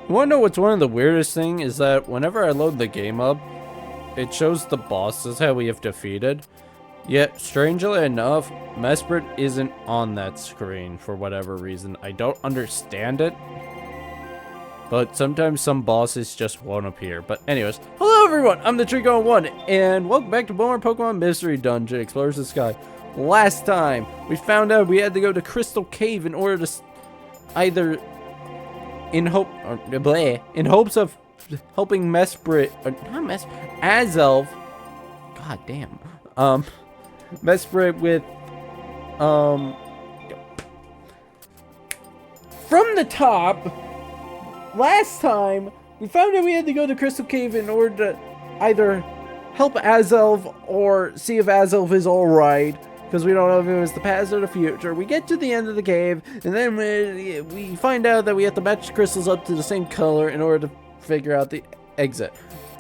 You wanna know what's one of the weirdest thing is that whenever I load the game up, it shows the bosses that we have defeated. Yet, strangely enough, Mesprit isn't on that screen for whatever reason. I don't understand it. But sometimes some bosses just won't appear. But anyways, hello everyone, I'm the Trigon1, and welcome back to one more Pokemon Mystery Dungeon, Explorers of the Sky. Last time, we found out we had to go to Crystal Cave in order to either in hopes of helping Mesprit, not Azelf. God damn. Mesprit with, from the top. Last time, we found out we had to go to Crystal Cave in order to either help Azelf or see if Azelf is alright. Because we don't know if it was the past or the future. We get to the end of the cave, and then we find out that we have to match crystals up to the same color in order to figure out the exit.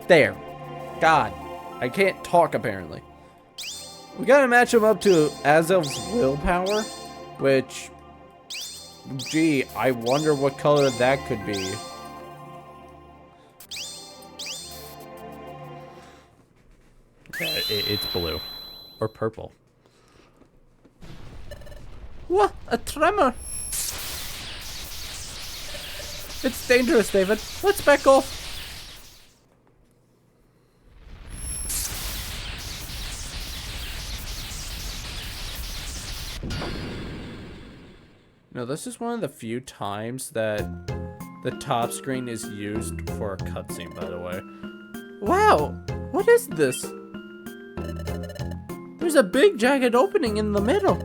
There. God. I can't talk, apparently. We gotta match them up to Azelf's willpower, which... Gee, I wonder what color that could be. Yeah, it's blue. Or purple. What? A tremor! It's dangerous, David. Let's back off. No, this is one of the few times that the top screen is used for a cutscene, by the way. Wow! What is this? There's a big jagged opening in the middle.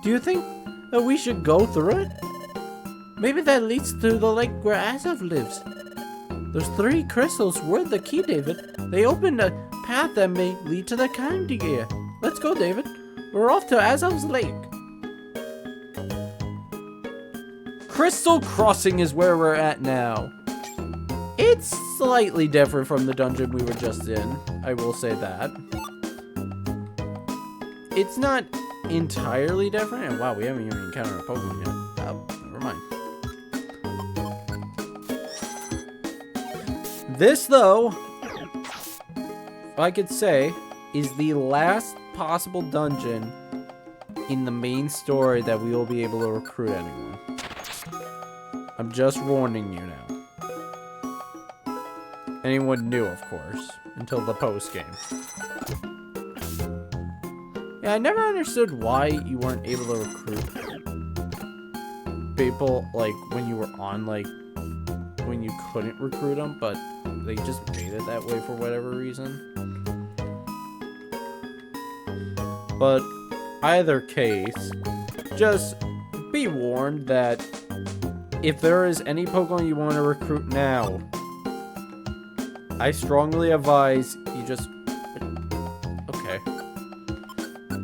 Do you think that we should go through it? Maybe that leads to the lake where Azelf lives. Those 3 crystals were the key, David. They opened a path that may lead to the candy gear. Let's go, David. We're off to Azelf's lake. Crystal Crossing is where we're at now. It's slightly different from the dungeon we were just in. I will say that. It's not entirely different. And wow, we haven't even encountered a Pokemon yet. Oh, never mind. This, though, if I could say, is the last possible dungeon in the main story that we will be able to recruit anyone. I'm just warning you now. Anyone new, of course, until the post game. Yeah, I never understood why you weren't able to recruit people, like, when you were on, like, when you couldn't recruit them, but they just made it that way for whatever reason. But either case, just be warned that if there is any Pokemon you want to recruit now, I strongly advise you just... Okay.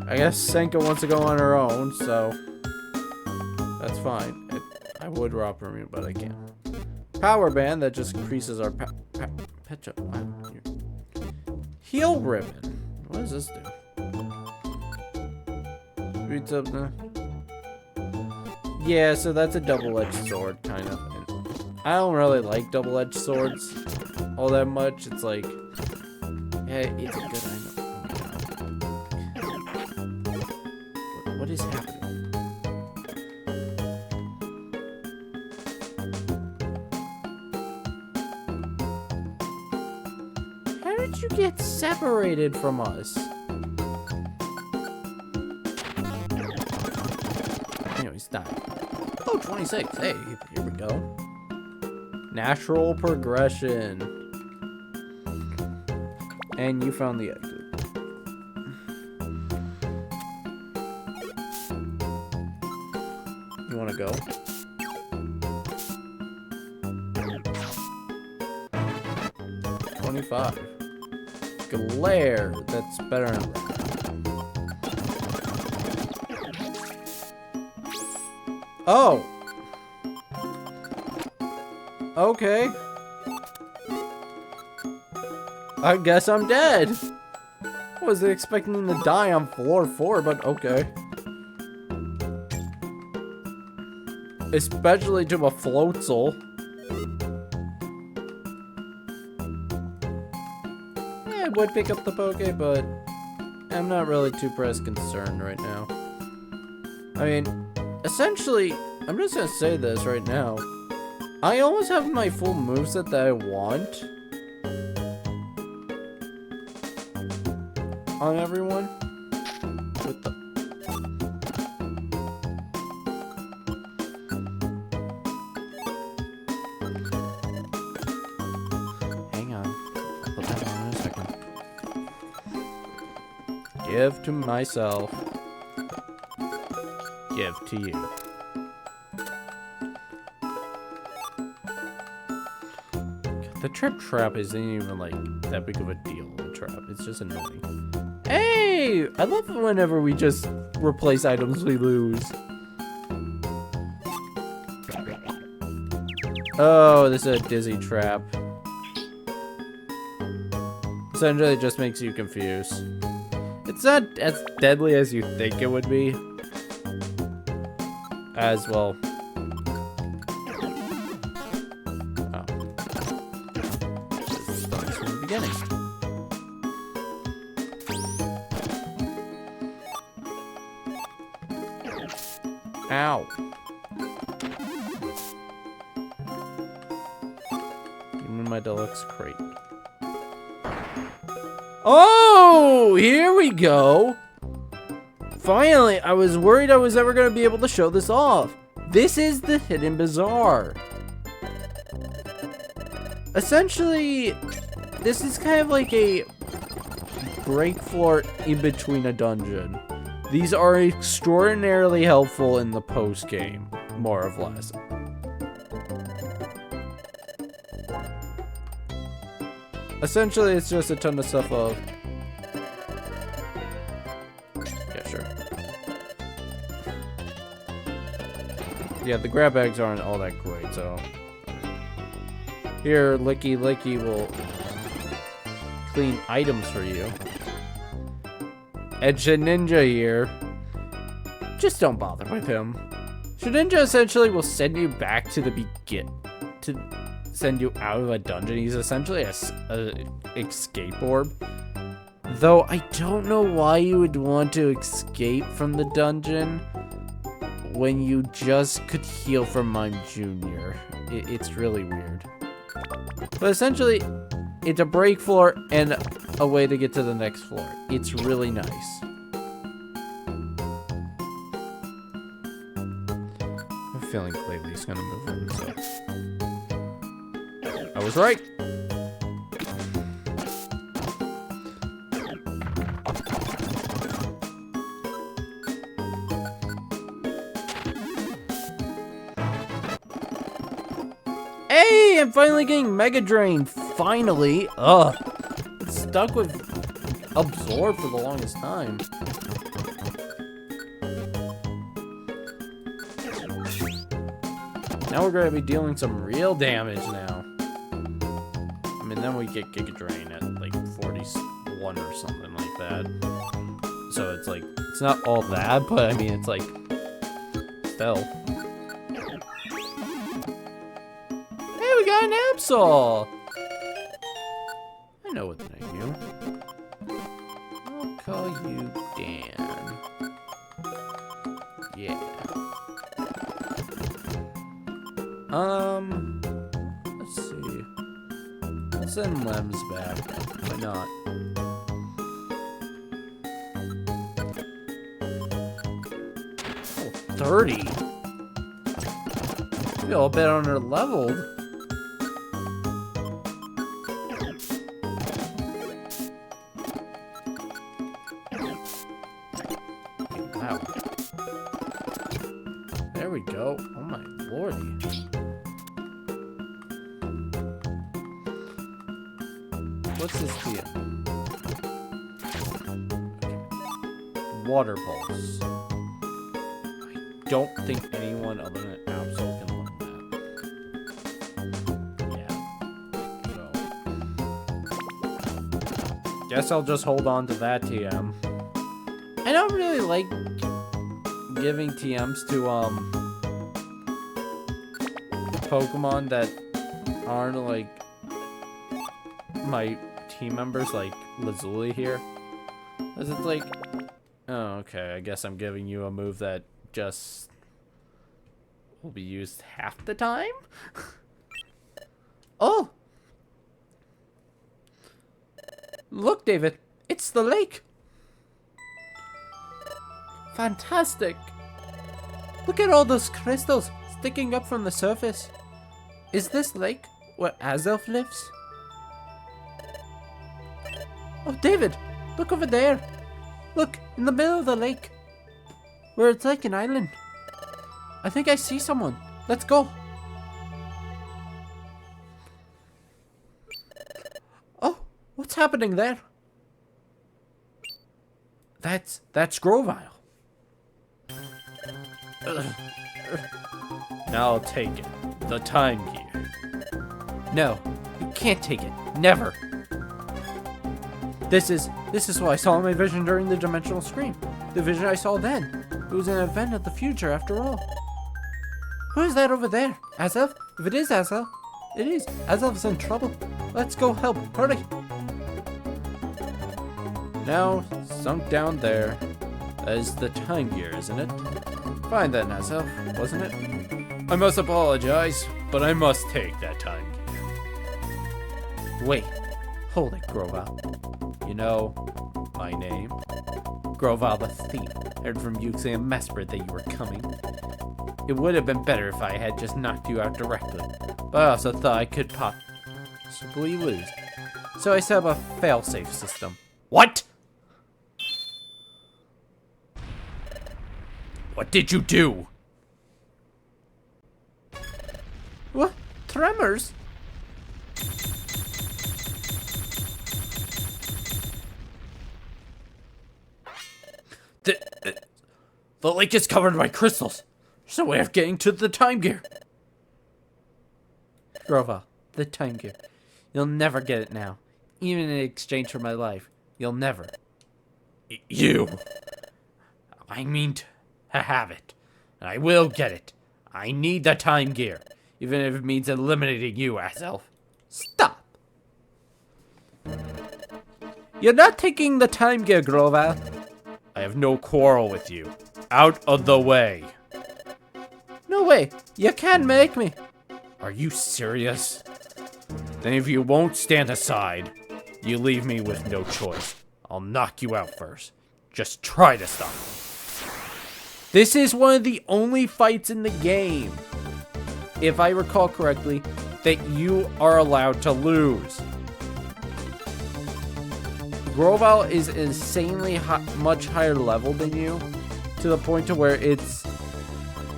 I guess Senka wants to go on her own, so... That's fine. I would drop her, but I can't. Power Band, that just increases our Pecha. Wow. Heal Ribbon. What does this do? Reads up there. Yeah, so that's a double-edged sword, kind of. And I don't really like double-edged swords all that much. It's like, yeah, it's a good item. Oh my god. What is happening? How did you get separated from us? Anyways, die. Oh, 26. Hey, here we go. Natural progression. And you found the exit. You want to go? $25. Glare. That's better than... Oh! Okay. I guess I'm dead. I wasn't expecting to die on floor 4, but okay. especially to a Floatzel. I would pick up the Poke, but I'm not really too concerned right now. I mean, essentially, I'm just gonna say this right now. I almost have my full moveset that I want on everyone. With the hang on, I'll put that on in a second. Give to myself. Give to you. The trap isn't even like that big of a deal. The trap, it's just annoying. Hey, I love it whenever we just replace items we lose. Oh, this is a dizzy trap. Essentially, it just makes you confused. It's not as deadly as you think it would be. As well. Oh. This starts from the beginning. Ow. Give me my deluxe crate. Oh, here we go. Finally, I was worried I was ever going to be able to show this off. This is the Hidden Bazaar. Essentially, this is kind of like a break floor in between a dungeon. These are extraordinarily helpful in the post-game, more or less. Essentially, it's just a ton of stuff of... Yeah, sure. Yeah, the grab bags aren't all that great, so... Here, Licky will clean items for you. And Shedinja here. Just don't bother with him. Shedinja essentially will send you back to the to send you out of a dungeon. He's essentially a escape orb. Though I don't know why you would want to escape from the dungeon when you just could heal from Mime Jr. It's really weird. But essentially, it's a break floor and a way to get to the next floor. It's really nice. I'm feeling Claylee's gonna move in, so... I was right! Hey, I'm finally getting Mega Drain. Finally. Ugh. It's stuck with Absorb for the longest time. Now we're gonna be dealing some real damage now. I mean, then we get Giga Drain at like 41 or something like that. So it's like, it's not all that, but I mean, it's like, still. We got an Absol! I know what to name you. I'll call you Dan. Yeah. Let's see. Let's send Lems back. Why not? Oh, 30? We all bet on her leveled. Wow. There we go. Oh my lordy. What's this here? Water Pulse. I don't think anyone other than Absol can learn that. Yeah. So. Guess I'll just hold on to that TM. I don't really like giving TMs to Pokemon that aren't like my team members like Lazuli here. Is it like... Oh, okay. I guess I'm giving you a move that just will be used half the time? Oh! Look, David. It's the lake. Fantastic. Look at all those crystals sticking up from the surface. Is this lake where Azelf lives? Oh, David, look over there. Look, in the middle of the lake, where it's like an island. I think I see someone. Let's go. Oh, what's happening there? That's Grovile. Now I'll take it. The time gear. No, you can't take it. Never. This is what I saw in my vision during the dimensional scream. The vision I saw then. It was an event of the future after all. Who is that over there? Azelf? If it is Azelf, it is. Azelf's in trouble. Let's go help. Hurry. Now, sunk down there is the time gear, isn't it? Fine then, Azelf, wasn't it? I must apologize, but I must take that time gear. Wait. Hold it, Grovile. You know my name? Grovile the Thief. Heard from Yuxi and Mesprit that you were coming. It would have been better if I had just knocked you out directly, but I also thought I could possibly lose. So I set up a failsafe system. What? What did you do? What? Tremors? The lake is covered by crystals. There's no way of getting to the time gear. Grovile, the time gear. You'll never get it now. Even in exchange for my life. You'll never. You. I mean to have it. And I will get it. I need the time gear. Even if it means eliminating you, Azelf. Stop. You're not taking the time gear, Grovile. I have no quarrel with you. Out of the way. No way. You can't make me. Are you serious? Then if you won't stand aside, you leave me with no choice. I'll knock you out first. Just try to stop me. This is one of the only fights in the game, if I recall correctly, that you are allowed to lose. Grovile is insanely much higher level than you, to the point to where it's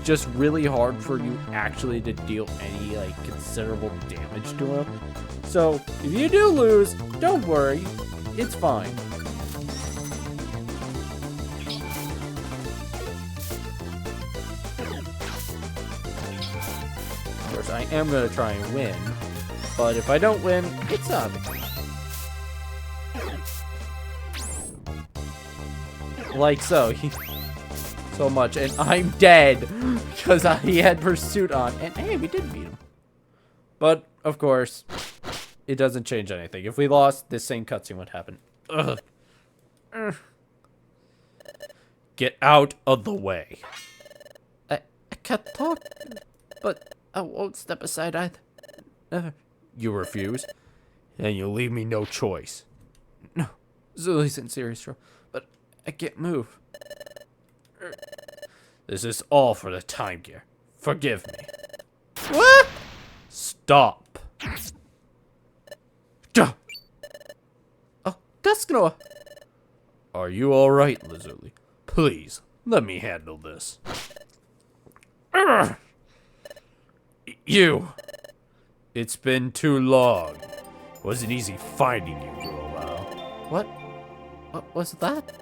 just really hard for you actually to deal any considerable damage to him. So if you do lose, don't worry, it's fine. Of course, I am gonna try and win, but if I don't win, it's not. Like so, so much, and I'm dead because he had pursuit on, and hey, we did beat him. But of course, it doesn't change anything. If we lost, this same cutscene would happen. Ugh. Get out of the way. I can't talk, but I won't step aside either. Never. You refuse, and you leave me no choice. No, Zuli's in serious trouble, but I can't move. This is all for the time gear. Forgive me. What? Stop. Duh. Oh, Dusknoir. Are you alright, Lazuli? Please, let me handle this. You. It's been too long. Wasn't easy finding you, Grovile. What? What was that?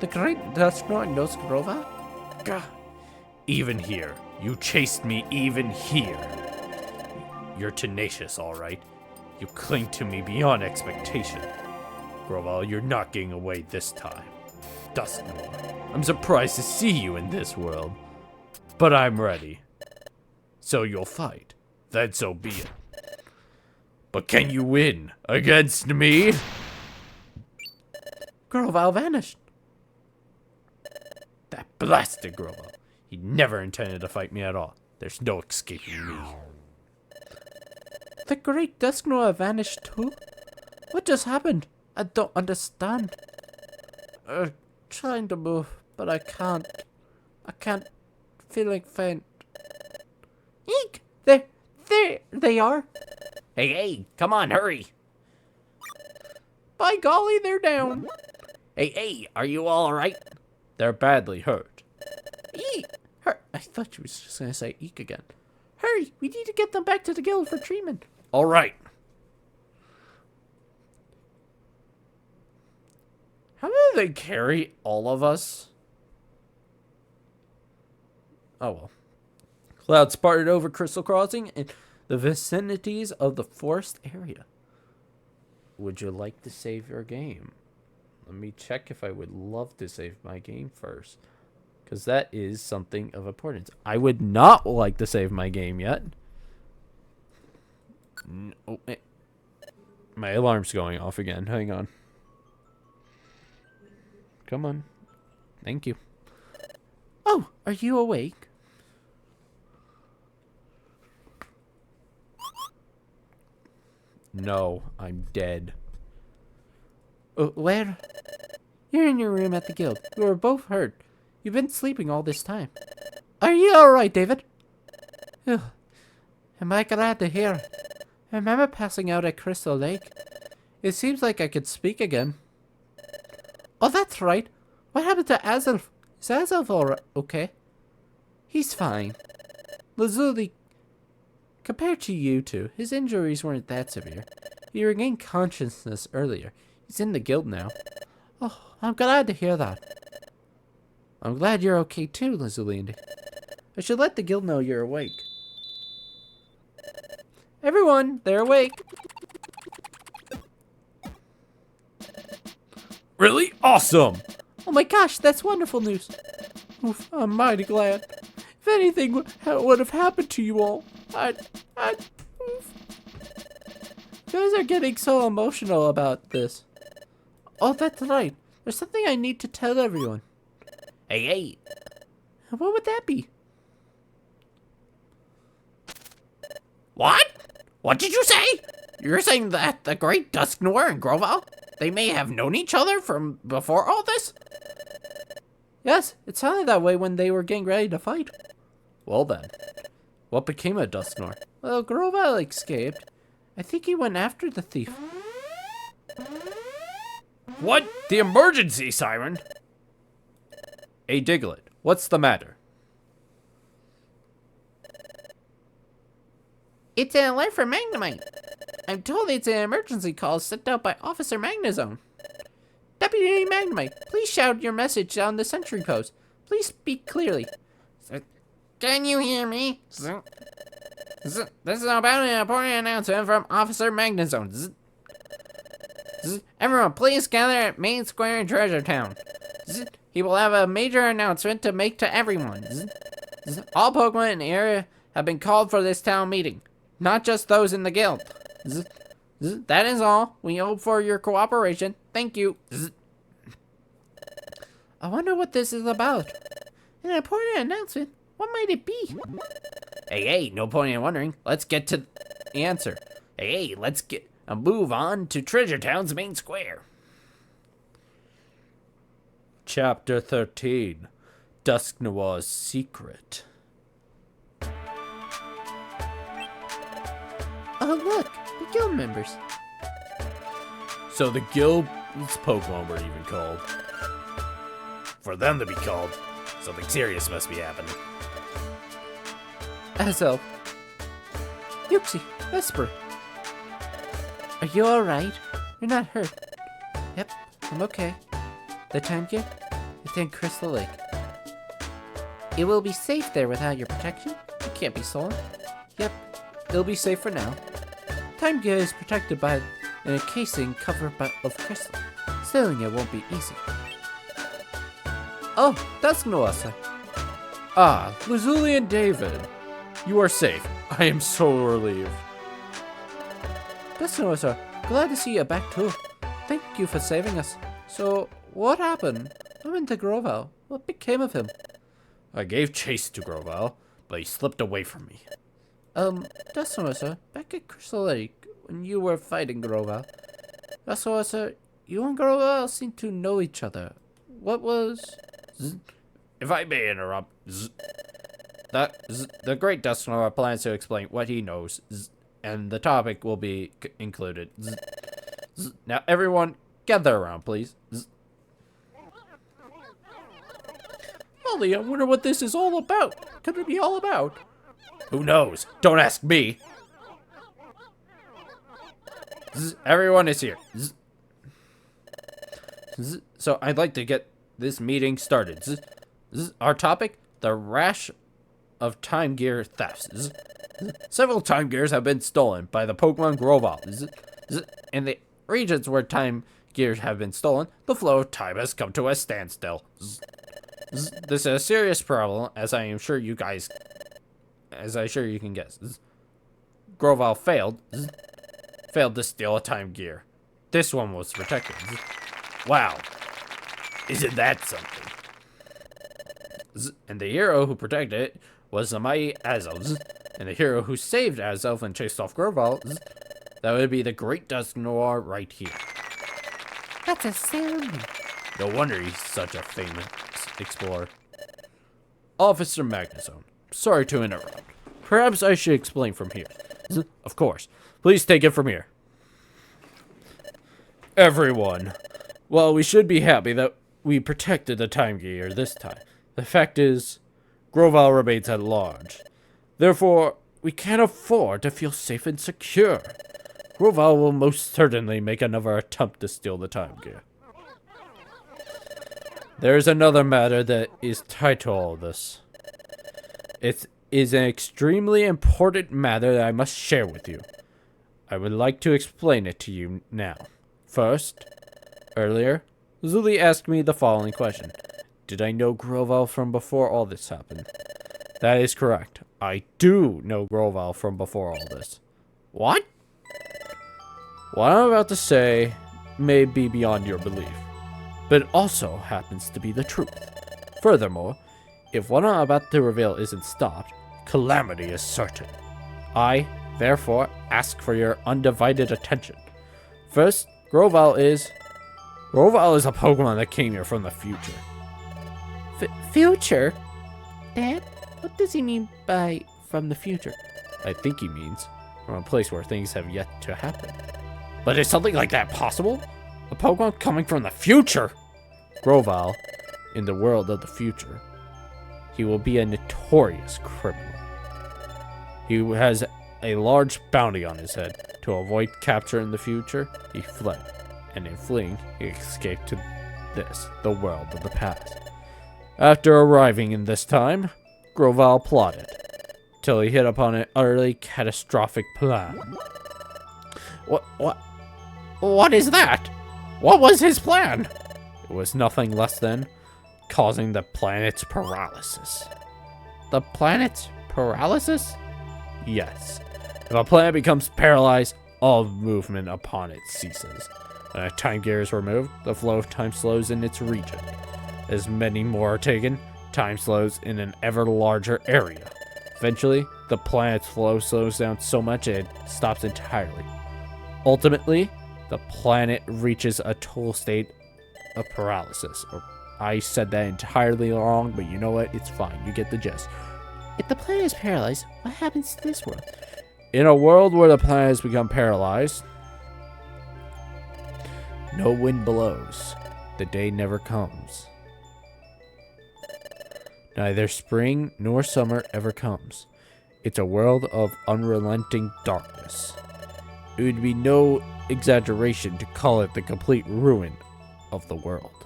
The great Dusknoir knows Grovile? Gah. Even here. You chased me even here. You're tenacious, alright. You cling to me beyond expectation. Grovile, you're not getting away this time. Dusknoir, I'm surprised to see you in this world. But I'm ready. So you'll fight. Then so be it. But can you win against me? Groval vanished. That blasted Groval. He never intended to fight me at all. There's no escaping me. The great Dusknoir vanished too? What just happened? I don't understand. Trying to move, but I can't. I can't. Feeling faint. Eek! There they are. Hey, come on, hurry. By golly, they're down. Hey, are you all right? They're badly hurt. Eek! Hurt. I thought you was just gonna say eek again. Hurry, we need to get them back to the guild for treatment. All right. How do they carry all of us? Oh well. Clouds parted over Crystal Crossing and the vicinities of the forest area. Would you like to save your game? Let me check if I would love to save my game first. Because that is something of importance. I would not like to save my game yet. No, my alarm's going off again. Hang on. Come on. Thank you. Oh, are you awake? No, I'm dead. Where? You're in your room at the guild. You were both hurt. You've been sleeping all this time. Are you alright, David? Am I glad to hear? I remember passing out at Crystal Lake. It seems like I could speak again. Oh, that's right. What happened to Azelf? Is Azelf alright? Okay. He's fine. Lazuli, compared to you two, his injuries weren't that severe. He regained consciousness earlier. He's in the guild now. Oh, I'm glad to hear that. I'm glad you're okay too, Lazuli. I should let the guild know you're awake. Everyone, they're awake. Really awesome. Oh my gosh, that's wonderful news. Oof, I'm mighty glad. If anything would have happened to you all, I'd oof. You guys are getting so emotional about this. Oh, that's right. There's something I need to tell everyone. Hey. What would that be? What? What did you say? You're saying that the great Dusknoir and Groval, they may have known each other from before all this? Yes, it sounded that way when they were getting ready to fight. Well then, what became of Dusknoir? Well, Groval escaped. I think he went after the thief. What? The emergency siren? Hey, Diglett, what's the matter? It's an alert for Magnemite. I'm told it's an emergency call sent out by Officer Magnezone. Deputy Magnemite, please shout your message on the sentry post. Please speak clearly. Can you hear me? This is about an important announcement from Officer Magnezone. Everyone, please gather at Main Square in Treasure Town. He will have a major announcement to make to everyone. All Pokemon in the area have been called for this town meeting, not just those in the guild. That is all. We hope for your cooperation. Thank you. I wonder what this is about. An important announcement? What might it be? Hey, no point in wondering. Let's get to the answer. Hey, let's get a move on to Treasure Town's main square. Chapter 13. Dusknoir's Secret. Oh, look, the guild members. So the guild's Pokemon were even called. For them to be called, something serious must be happening. Azelf. Uxie, Vesper. Are you alright? You're not hurt. Yep, I'm okay. The time gear? It's in Crystal Lake. It will be safe there without your protection. It can't be stolen. Yep, it'll be safe for now. Time gear is protected by a casing covered of crystal. Stealing it won't be easy. Oh, Dusknoir. Ah, Lazuli and David. You are safe. I am so relieved. Destino, sir. Glad to see you back too. Thank you for saving us. So, what happened? I went to Grovyle. What became of him? I gave chase to Grovyle, but he slipped away from me. Destino, sir. Back at Crystal Lake, when you were fighting Grovyle. Destino, sir. You and Grovyle seem to know each other. What was... If I may interrupt, the Great Destino plans to explain what he knows, and the topic will be included. Now, everyone, gather around, please. Molly, I wonder what this is all about. What could it be all about? Who knows? Don't ask me. Everyone is here. So I'd like to get this meeting started. Our topic, the rash of Time Gear thefts. Several Time Gears have been stolen by the Pokemon Grovyle. In the regions where Time Gears have been stolen, the flow of time has come to a standstill. This is a serious problem, as I am sure you guys, as I'm sure you can guess. Grovyle failed to steal a Time Gear. This one was protected. Wow, isn't that something? And the hero who protected it was the mighty Azelf. And the hero who saved Azelf and chased off Grovyle, that would be the Great Dusknoir right here. That's a sound. No wonder he's such a famous explorer. Officer Magnezone, sorry to interrupt. Perhaps I should explain from here. Of course. Please take it from here. Everyone. Well, we should be happy that we protected the Time Gear this time. The fact is, Grovyle remains at large. Therefore, we can't afford to feel safe and secure. Grovyle will most certainly make another attempt to steal the Time Gear. There is another matter that is tied to all this. It is an extremely important matter that I must share with you. I would like to explain it to you now. First, earlier, Zuli asked me the following question. Did I know Grovyle from before all this happened? That is correct. I do know Grovyle from before all this. What? What I'm about to say may be beyond your belief, but it also happens to be the truth. Furthermore, if what I'm about to reveal isn't stopped, calamity is certain. I, therefore, ask for your undivided attention. First, Grovyle is a Pokemon that came here from the future. Future? Dad, what does he mean by from the future? I think he means from a place where things have yet to happen. But is something like that possible? A Pokemon coming from the future? Grovyle, in the world of the future, he will be a notorious criminal. He has a large bounty on his head. To avoid capture in the future, he fled. And in fleeing, he escaped to this, the world of the past. After arriving in this time, Grovyle plotted, till he hit upon an utterly catastrophic plan. What is that? What was his plan? It was nothing less than causing the planet's paralysis. The planet's paralysis? Yes. If a planet becomes paralyzed, all movement upon it ceases. When a Time Gear is removed, the flow of time slows in its region. As many more are taken, time slows in an ever larger area. Eventually, the planet's flow slows down so much it stops entirely. Ultimately, the planet reaches a total state of paralysis. I said that entirely wrong, but you know what? It's fine. You get the gist. If the planet is paralyzed, what happens to this world? In a world where the planet has become paralyzed, no wind blows. The day never comes. Neither spring nor summer ever comes. It's a world of unrelenting darkness. It would be no exaggeration to call it the complete ruin of the world.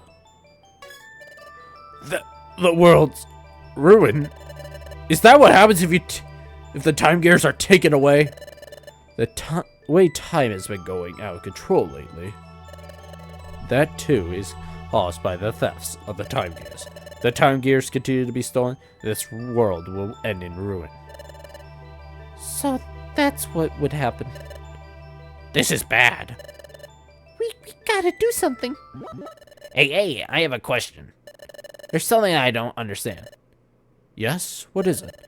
The world's ruin? Is that what happens if the Time Gears are taken away? The way time has been going out of control lately. That too is caused by the thefts of the Time Gears. If the Time Gears continue to be stolen, this world will end in ruin. So that's what would happen. This is bad. We gotta do something. Hey, I have a question. There's something I don't understand. Yes? What is it?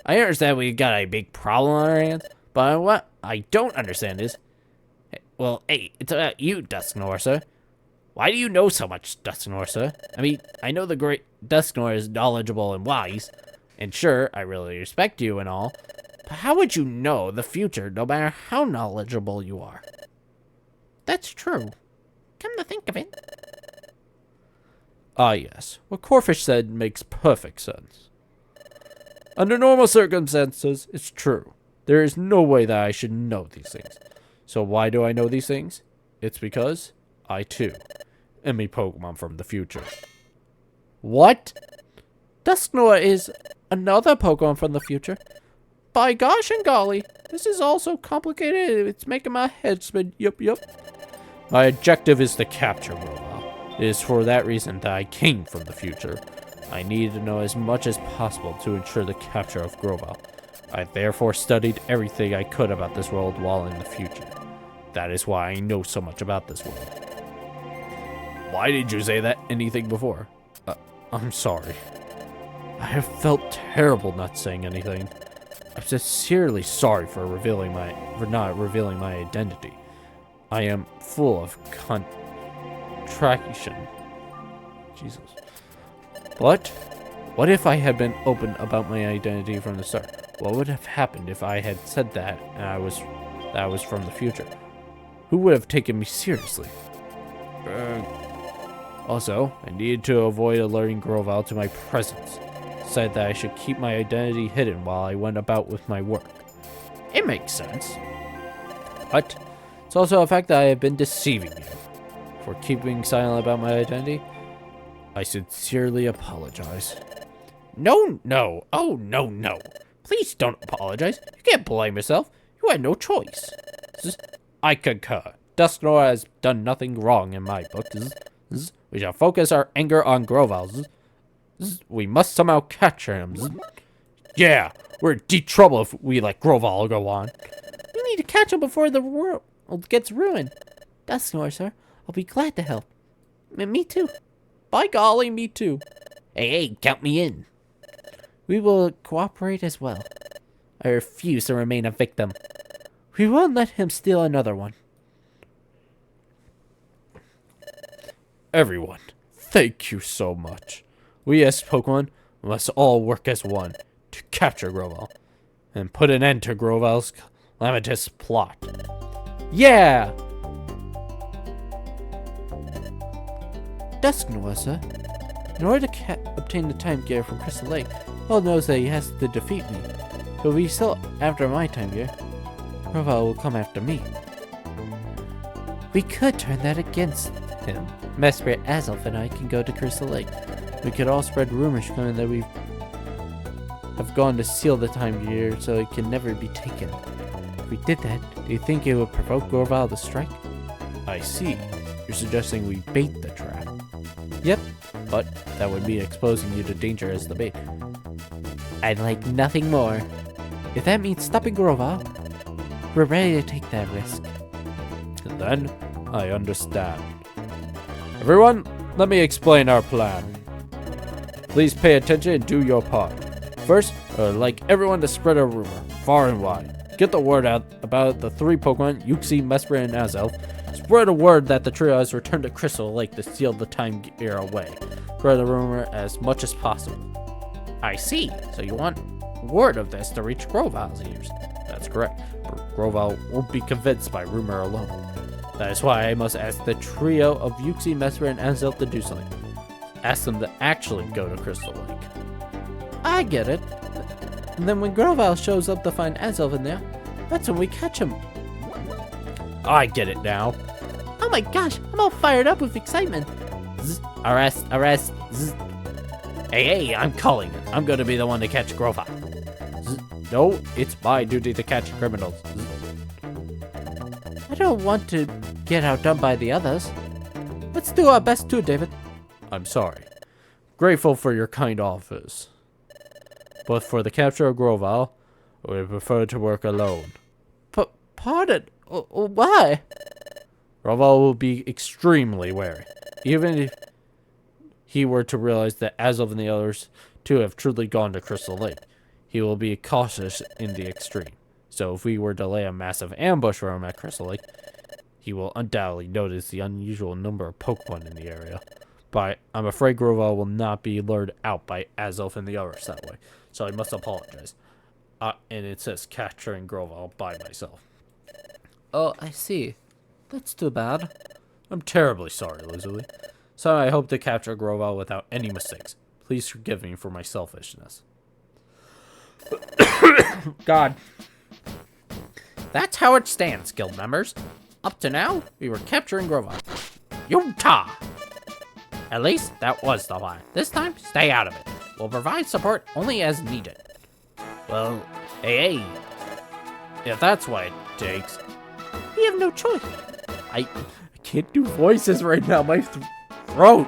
I understand we got a big problem on our hands, but what I don't understand is... Well, hey, it's about you, Dusknoir, sir. Why do you know so much, Dusknoir, sir? I mean, I know the great Dusknoir is knowledgeable and wise, and sure, I really respect you and all, but how would you know the future no matter how knowledgeable you are? That's true. Come to think of it. Ah, yes. What Corfish said makes perfect sense. Under normal circumstances, it's true. There is no way that I should know these things. So why do I know these things? It's because I, too, am a Pokemon from the future. What? Dusknoir is another Pokemon from the future. By gosh and golly, this is all so complicated, it's making my head spin. Yup. My objective is to capture Grovyle. It is for that reason that I came from the future. I need to know as much as possible to ensure the capture of Grovyle. I therefore studied everything I could about this world while in the future. That is why I know so much about this world. Why did you say that anything before? I'm sorry. I have felt terrible not saying anything. I'm sincerely sorry for not revealing my identity. I am full of contraction. Jesus. But what if I had been open about my identity from the start? What would have happened if I had said that and I was from the future? Who would have taken me seriously? Also, I needed to avoid alerting Grovyle to my presence. Said that I should keep my identity hidden while I went about with my work. It makes sense. But it's also a fact that I have been deceiving you. For keeping silent about my identity, I sincerely apologize. No. Oh, no. Please don't apologize. You can't blame yourself. You had no choice. I concur. Dusknoir has done nothing wrong in my book. We shall focus our anger on Grovyle. We must somehow capture him. Yeah, we're in deep trouble if we let Grovyle go on. We need to catch him before the world gets ruined. Dusknoir, sir. I'll be glad to help. Me too. By golly, me too. Hey, count me in. We will cooperate as well. I refuse to remain a victim. We won't let him steal another one. Everyone, thank you so much. We as Pokemon must all work as one to capture Grovyle and put an end to Grovyle's calamitous plot. Yeah! Dusknoir, sir. In order to obtain the Time Gear from Crystal Lake, Paul knows that he has to defeat me. So if he's still after my Time Gear, Grovyle will come after me. We could turn that against him. Mesprit, Azelf, and I can go to Crystal Lake. We could all spread rumors claiming that we have gone to seal the Time Gear so it can never be taken. If we did that, do you think it would provoke Grovyle to strike? I see. You're suggesting we bait the trap. Yep. But that would be exposing you to danger as the bait. I'd like nothing more. If that means stopping Grovyle, we're ready to take that risk. Then, I understand. Everyone, let me explain our plan. Please pay attention and do your part. First, I'd like everyone to spread a rumor, far and wide. Get the word out about the three Pokemon, Uxie, Mesprit, and Azelf. Spread a word that the trio has returned to Crystal Lake to steal the Time Gear away. Spread the rumor as much as possible. I see. So you want word of this to reach Grovyle's ears. That's correct. Grovyle won't be convinced by rumor alone. That is why I must ask the trio of Uxie, Mesprit, and Azelf to do something. Ask them to actually go to Crystal Lake. I get it. And then when Grovyle shows up to find Azelf in there, that's when we catch him. I get it now. Oh my gosh, I'm all fired up with excitement. Zzz, arrest. Zzz. Hey, I'm calling it. I'm going to be the one to catch Grovyle. Zzz. No, it's my duty to catch criminals. Zzz. I don't want to get outdone by the others. Let's do our best too, David. I'm sorry. Grateful for your kind offers. But for the capture of Grovyle, I would prefer to work alone. Pardon? Why? Grovyle will be extremely wary. Even if he were to realize that Azov and the others too have truly gone to Crystal Lake, he will be cautious in the extreme. So if we were to lay a massive ambush for him at Crystal Lake, he will undoubtedly notice the unusual number of Pokemon in the area. But I'm afraid Grovyle will not be lured out by Azov and the others that way. So I must apologize. And it says capturing Grovyle by myself. Oh, I see. That's too bad. I'm terribly sorry, Lizzie. So I hope to capture Grovyle without any mistakes. Please forgive me for my selfishness. God. That's how it stands, guild members. Up to now, we were capturing Grovyle. Utah! At least, that was the plan. This time, stay out of it. We'll provide support only as needed. Well, hey. If that's what it takes. We have no choice. I can't do voices right now. My throat.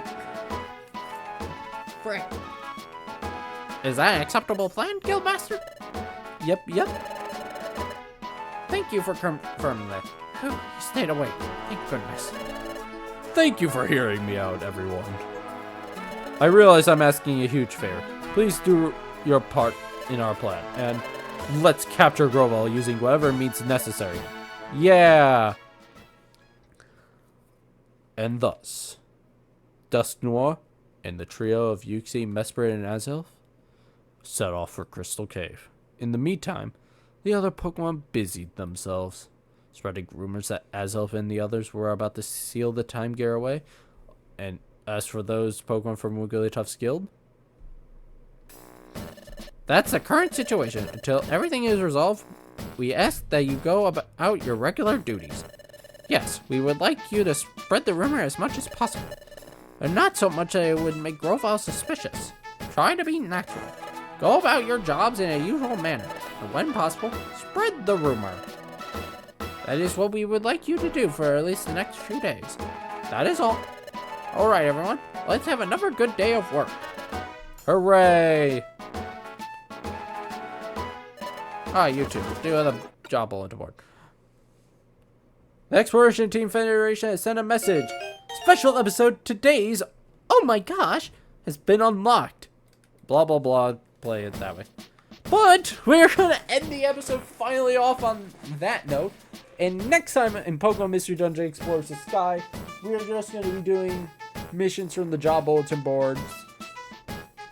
Frick. Is that an acceptable plan, Guildmaster? Yep. Thank you for confirming that. Whew, you stayed awake. Thank goodness. Thank you for hearing me out, everyone. I realize I'm asking a huge favor. Please do your part in our plan, and let's capture Grovyle using whatever means necessary. Yeah! And thus, Dusknoir and the trio of Uxie, Mesprit, and Azelf set off for Crystal Cave. In the meantime, the other Pokemon busied themselves, spreading rumors that Azelf and the others were about to seal the Time Gear away. And as for those Pokemon from Wigglytuff's guild, that's the current situation. Until everything is resolved, we ask that you go about your regular duties. Yes, we would like you to spread the rumor as much as possible, but not so much that it would make Grovyle suspicious. Try to be natural. Go about your jobs in a usual manner, and when possible, spread the rumor. That is what we would like you to do for at least the next few days. That is all. Alright, everyone, let's have another good day of work. Hooray! You two, do the job bulletin board. The Exploration Team Federation has sent a message. Special episode today's, oh my gosh, has been unlocked. Blah, blah, blah. Play it that way. But we're going to end the episode finally off on that note. And next time in Pokemon Mystery Dungeon Explores the Sky, we're just going to be doing missions from the job bulletin boards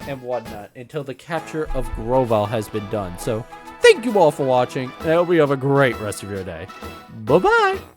and whatnot until the capture of Grovyle has been done. So thank you all for watching, and I hope you have a great rest of your day. Bye-bye!